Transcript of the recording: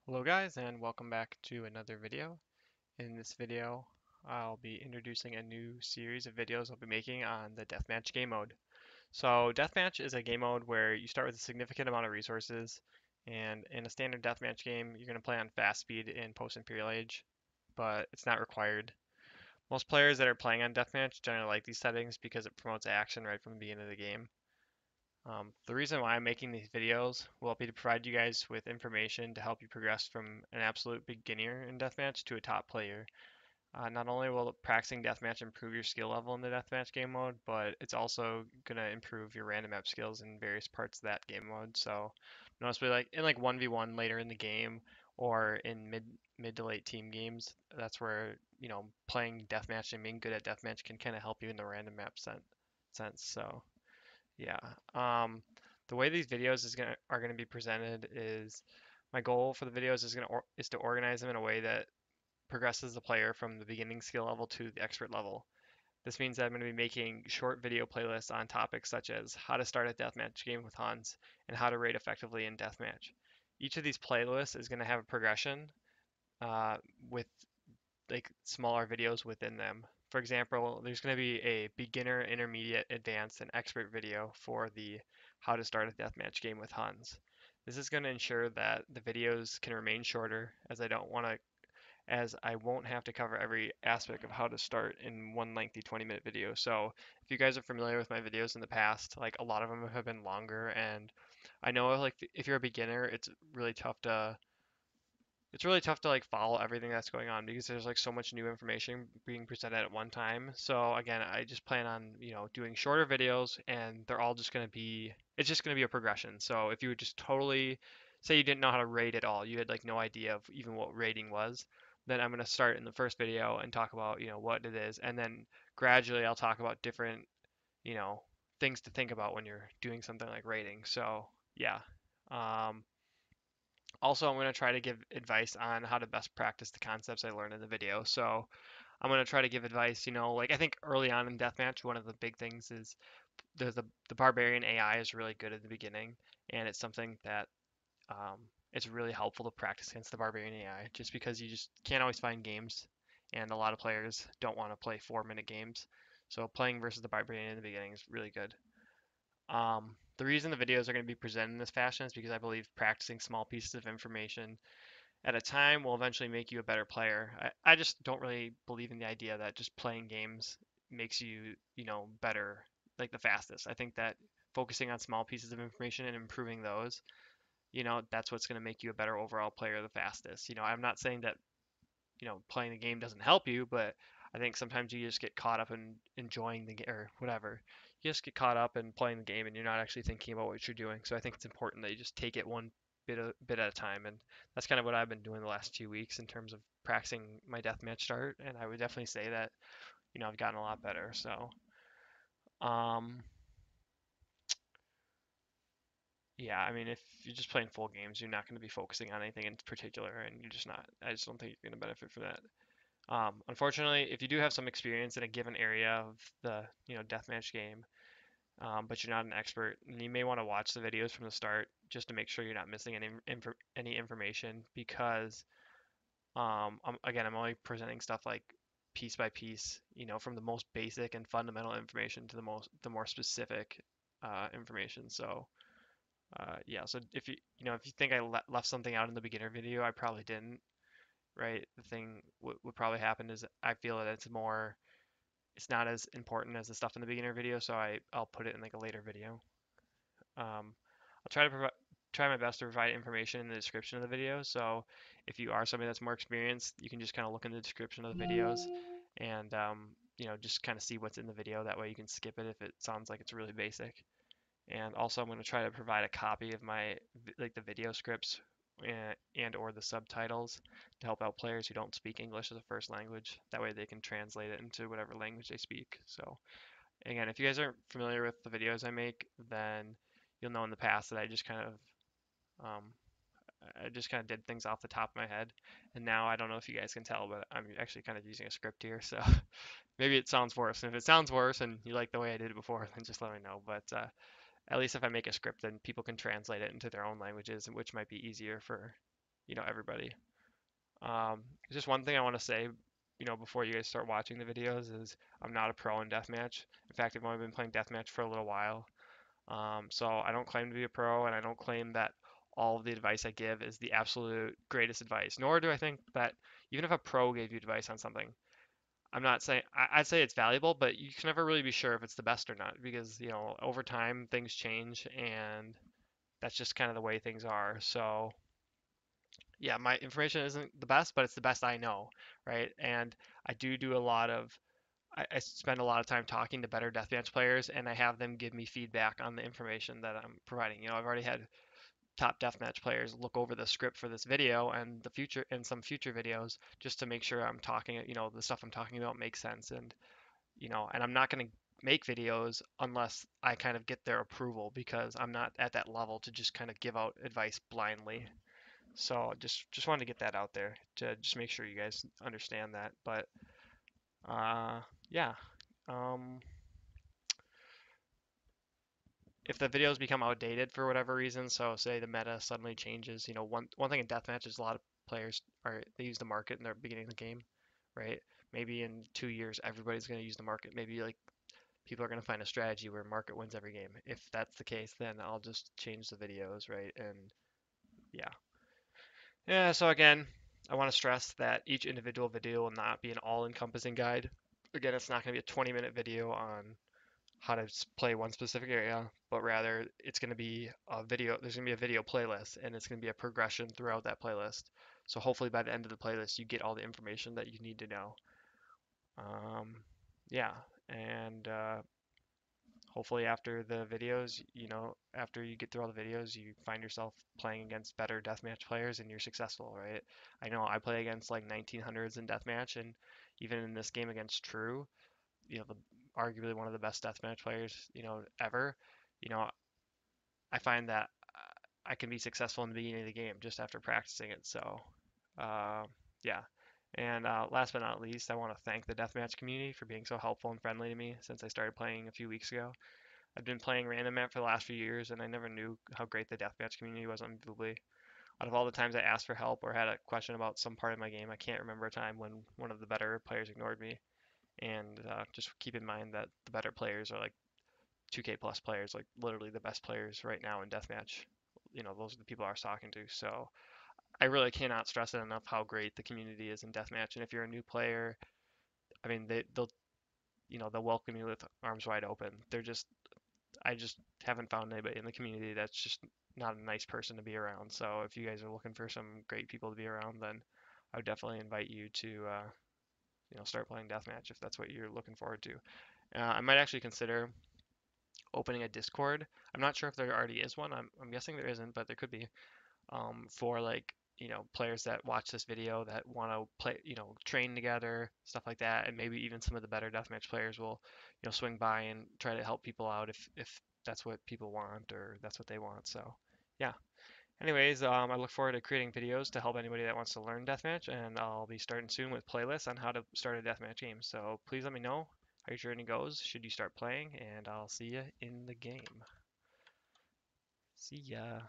Hello guys and welcome back to another video. In this video, I'll be introducing a new series of videos I'll be making on the Deathmatch game mode. So Deathmatch is a game mode where you start with a significant amount of resources, and in a standard Deathmatch game, you're going to play on fast speed in post-Imperial Age, but it's not required. Most players that are playing on Deathmatch generally like these settings because it promotes action right from the beginning of the game. The reason why I'm making these videos will be to provide you guys with information to help you progress from an absolute beginner in deathmatch to a top player. Not only will practicing deathmatch improve your skill level in the deathmatch game mode, but it's also gonna improve your random map skills in various parts of that game mode. So noticeably, like in 1v1 later in the game or in mid to late team games, that's where playing deathmatch and being good at deathmatch can kind of help you in the random map sense. So. Yeah. The way these videos are gonna be presented is my goal for the videos is to organize them in a way that progresses the player from the beginning skill level to the expert level. This means that I'm going to be making short video playlists on topics such as how to start a deathmatch game with Hans and how to raid effectively in deathmatch. Each of these playlists is going to have a progression uh, with like smaller videos within them. For example, there's going to be a beginner, intermediate, advanced, and expert video for the how to start a deathmatch game with Huns. This is going to ensure that the videos can remain shorter as I won't have to cover every aspect of how to start in one lengthy 20-minute video. So if you guys are familiar with my videos in the past, like a lot of them have been longer, and I know like if you're a beginner, it's really tough to like follow everything that's going on because there's like so much new information being presented at one time. So again, I just plan on, doing shorter videos and they're all just going to be it's just going to be a progression. So if you would just totally say you didn't know how to rate at all, you had like no idea of even what rating was, then I'm going to start in the first video and talk about, what it is, and then gradually I'll talk about different, you know, things to think about when you're doing something like rating. So, yeah. Um, Also, I'm going to try to give advice on how to best practice the concepts I learned in the video. So I'm going to try to give advice, like I think early on in Deathmatch, one of the big things is the Barbarian AI is really good at the beginning, and it's something that it's really helpful to practice against the Barbarian AI just because you just can't always find games, and a lot of players don't want to play 4-minute games. So playing versus the Barbarian in the beginning is really good. The reason the videos are going to be presented in this fashion is because I believe practicing small pieces of information at a time will eventually make you a better player. I just don't really believe in the idea that just playing games makes you, better, like the fastest. I think that focusing on small pieces of information and improving those, that's what's going to make you a better overall player the fastest. I'm not saying that, playing the game doesn't help you, but I think sometimes you just get caught up in enjoying the game or whatever. You just get caught up in playing the game and you're not actually thinking about what you're doing. So I think it's important that you just take it one bit at a time, and that's kind of what I've been doing the last 2 weeks in terms of practicing my deathmatch start. And I would definitely say that I've gotten a lot better. So um, yeah, I mean, if you're just playing full games, you're not going to be focusing on anything in particular, and you're just not. I just don't think you're going to benefit from that. Unfortunately, if you do have some experience in a given area of the deathmatch game, but you're not an expert, and you may want to watch the videos from the start just to make sure you're not missing any information because again, I'm only presenting stuff like piece by piece, from the most basic and fundamental information to the more specific information. So yeah, so if you think I left something out in the beginner video, I probably didn't. Right? The thing what probably happened is I feel that it's not as important as the stuff in the beginner video, so I'll put it in like a later video. I'll try my best to provide information in the description of the video. So if you are somebody that's more experienced, you can just kind of look in the description of the videos and just kind of see what's in the video. That way you can skip it if it sounds like it's really basic. And also I'm going to try to provide a copy of my like the video scripts and or the subtitles to help out players who don't speak English as a first language. That way they can translate it into whatever language they speak. So again, if you guys aren't familiar with the videos I make, then you'll know in the past that um, I just kind of did things off the top of my head. And now I don't know if you guys can tell, but I'm actually kind of using a script here. So maybe it sounds worse. And if it sounds worse and you like the way I did it before, then just let me know. But at least if I make a script, then people can translate it into their own languages, which might be easier for everybody. Um, just one thing I want to say, before you guys start watching the videos is I'm not a pro in deathmatch. In fact, I've only been playing deathmatch for a little while. So I don't claim to be a pro, and I don't claim that all of the advice I give is the absolute greatest advice. Nor do I think that even if a pro gave you advice on something, I'm not saying I'd say it's valuable, but you can never really be sure if it's the best or not because, over time things change and that's just kind of the way things are. So, yeah, my information isn't the best, but it's the best I know, right? And I do a lot of I spend a lot of time talking to better deathmatch players and I have them give me feedback on the information that I'm providing. I've already had top deathmatch players look over the script for this video and the future and some future videos just to make sure I'm talking, the stuff I'm talking about makes sense and I'm not going to make videos unless I kind of get their approval because I'm not at that level to just kind of give out advice blindly. So just wanted to get that out there to just make sure you guys understand that. But uh, yeah, um, if the videos become outdated for whatever reason, so say the meta suddenly changes, one thing in deathmatch is a lot of players they use the market in their beginning of the game, right? Maybe in 2 years everybody's going to use the market. Maybe like people are going to find a strategy where market wins every game. If that's the case, then I'll just change the videos, right? And yeah. Yeah, so again, I want to stress that each individual video will not be an all-encompassing guide. Again, it's not going to be a 20-minute video on how to play one specific area, but rather it's going to be a video, there's going to be a video playlist, and it's going to be a progression throughout that playlist. So hopefully by the end of the playlist, you get all the information that you need to know. Um, yeah, and hopefully after the videos, after you get through all the videos, you find yourself playing against better deathmatch players and you're successful, right? I know I play against like 1900s in deathmatch, and even in this game against True, arguably one of the best deathmatch players, ever. You know, I find that I can be successful in the beginning of the game just after practicing it. So, uh, yeah. And last but not least, I want to thank the deathmatch community for being so helpful and friendly to me since I started playing a few weeks ago. I've been playing random map for the last few years, and I never knew how great the deathmatch community was unbelievably. Out of all the times I asked for help or had a question about some part of my game, I can't remember a time when one of the better players ignored me. And just keep in mind that the better players are like 2K plus players, like literally the best players right now in deathmatch. Those are the people I was talking to. So I really cannot stress it enough how great the community is in deathmatch. And if you're a new player, I mean, they'll welcome you with arms wide open. I just haven't found anybody in the community that's just not a nice person to be around. So if you guys are looking for some great people to be around, then I would definitely invite you to, start playing deathmatch if that's what you're looking forward to. I might actually consider opening a Discord. I'm not sure if there already is one. I'm guessing there isn't, but there could be. For like players that watch this video that want to play, train together, stuff like that, and maybe even some of the better deathmatch players will, swing by and try to help people out if that's what people want or that's what they want. So yeah. Anyways, I look forward to creating videos to help anybody that wants to learn deathmatch, and I'll be starting soon with playlists on how to start a deathmatch game. So please let me know how your journey goes should you start playing, and I'll see you in the game. See ya.